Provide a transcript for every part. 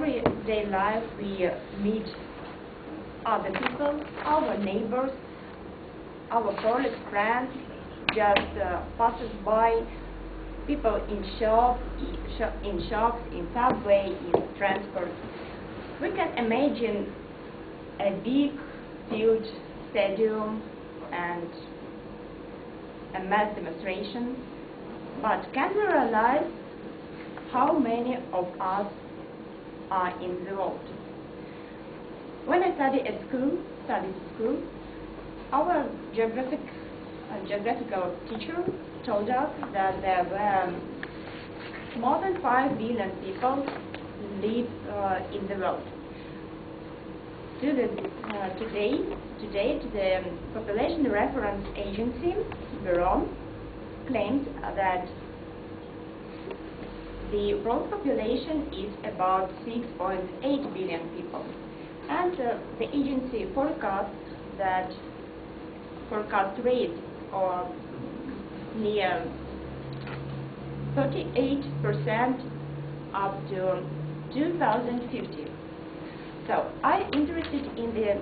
everyday life we meet other people, our neighbors, our colleagues, friends, just passers by, people in shops, in subway, in transport. We can imagine a big, huge stadium and a mass demonstration, but can we realize how many of us are in the world? When I studied at school, our geographical teacher told us that there were more than 5 billion people live in the world. Today, the Population Reference Agency, Vera, claims that the world population is about 6.8 billion people. And the agency forecasts rate of near 38% up to 2050. So I'm interested in the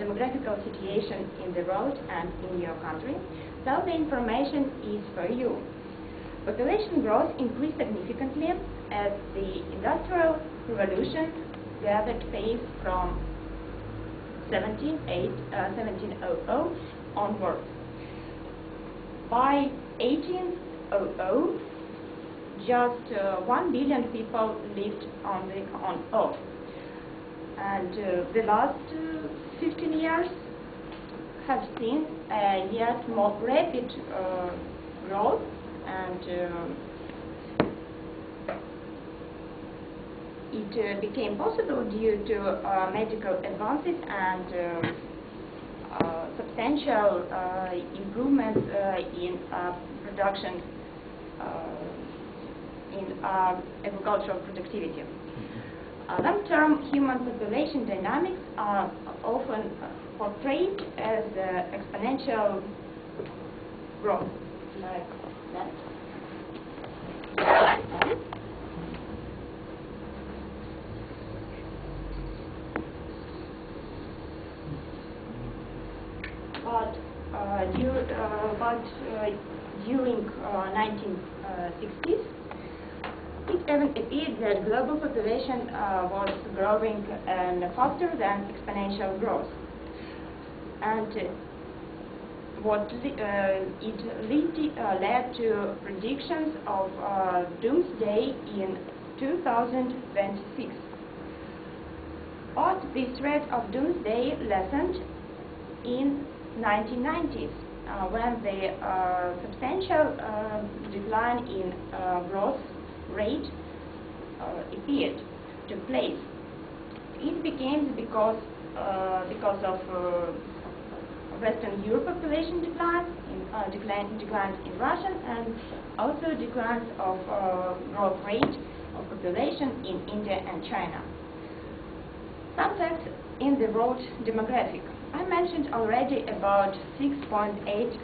demographical situation in the world and in your country. So the information is for you. Population growth increased significantly as the Industrial Revolution gathered pace from 1700 onwards. By 1800, just 1 billion people lived on Earth. And the last 15 years have seen a yet more rapid growth, and it became possible due to medical advances and substantial improvements in production, in agricultural productivity. Long-term human population dynamics are often portrayed as exponential growth, like that. But during 1960s, it even appeared that global population was growing faster than exponential growth. And it led to predictions of doomsday in 2026. But the threat of doomsday lessened in 1990s when the substantial decline in growth rate took place. It became because of Western Europe population declines in Russia, and also declines of growth rate of population in India and China. Some facts in the world demographic. I mentioned already about 6.8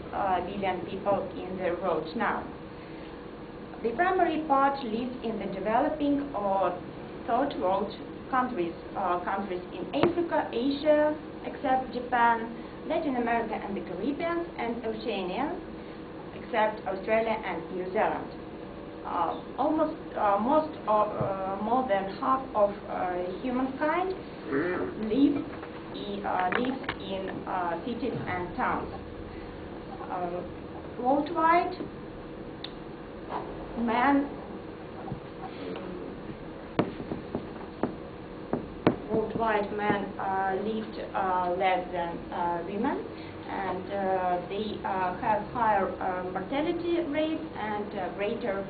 billion people in the world now. The primary part lives in the developing or third world countries, countries in Africa, Asia, except Japan, Latin America and the Caribbean, and Oceania, except Australia and New Zealand. More than half of humankind lives in cities and towns. Worldwide, men lived less than women, and they have higher mortality rates and greater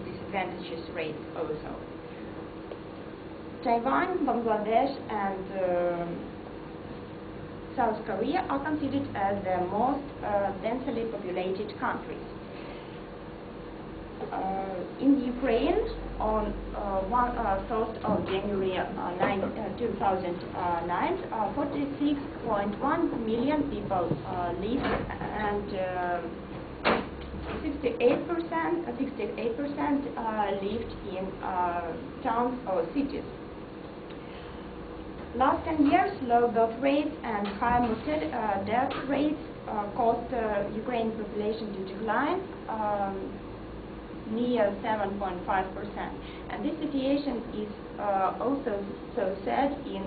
disadvantages rates also. Taiwan, Bangladesh, and South Korea are considered as the most densely populated countries. In Ukraine, on 1st of January 2009, 46.1 million people lived, and 68% lived in towns or cities. Last 10 years, low birth rates and high death rates caused Ukrainian population to decline near 7.5%. And this situation is also so sad in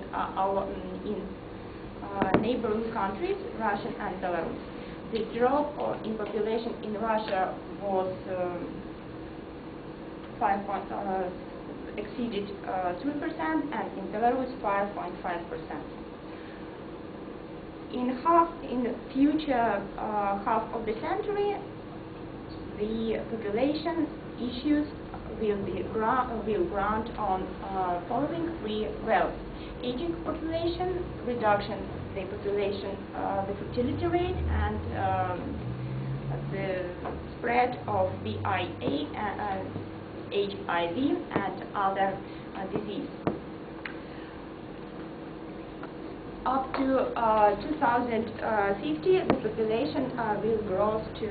neighboring countries, Russia and Belarus. The drop in population in Russia was exceeded 3%, and in Belarus 5.5%. In the future half of the century, the population issues will ground on following three wells: aging population, reduction the population, the fertility rate, and the spread of VIA, HIV, and other diseases. Up to 2050, the population will grow to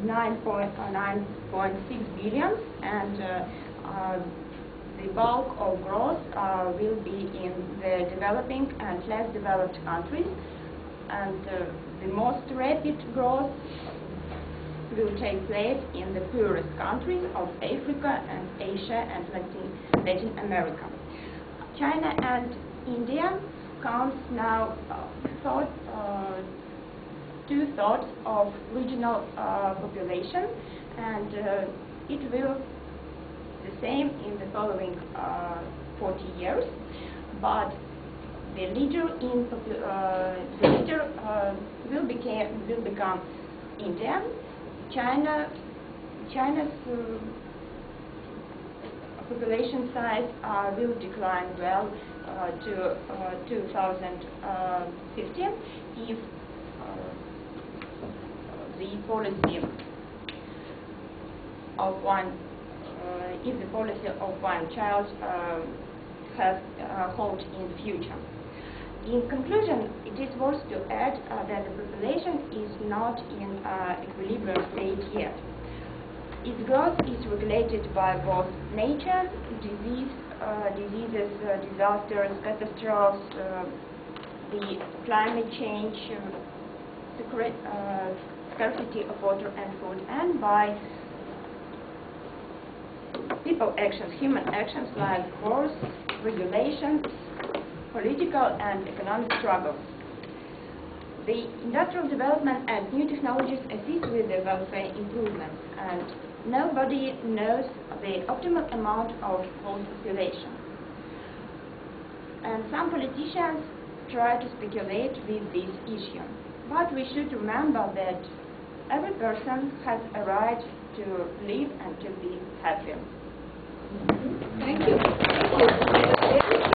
9.6 billion, and the bulk of growth will be in the developing and less developed countries, and the most rapid growth will take place in the poorest countries of Africa and Asia and Latin America. China and India counts now two-thirds of regional population, and it will the same in the following 40 years. But the leader will become India. China's population size will decline well to 2050 if the policy of one child holds in future. In conclusion, it is worth to add that the population is not in equilibrium state yet. Its growth is regulated by both nature, diseases, disasters, catastrophes, the climate change, scarcity of water and food, and by people actions, human actions like wars, regulations, political and economic struggles. The industrial development and new technologies assist with the welfare improvement, and nobody knows the optimal amount of population. And some politicians try to speculate with this issue. But we should remember that every person has a right to live and to be happy. Thank you.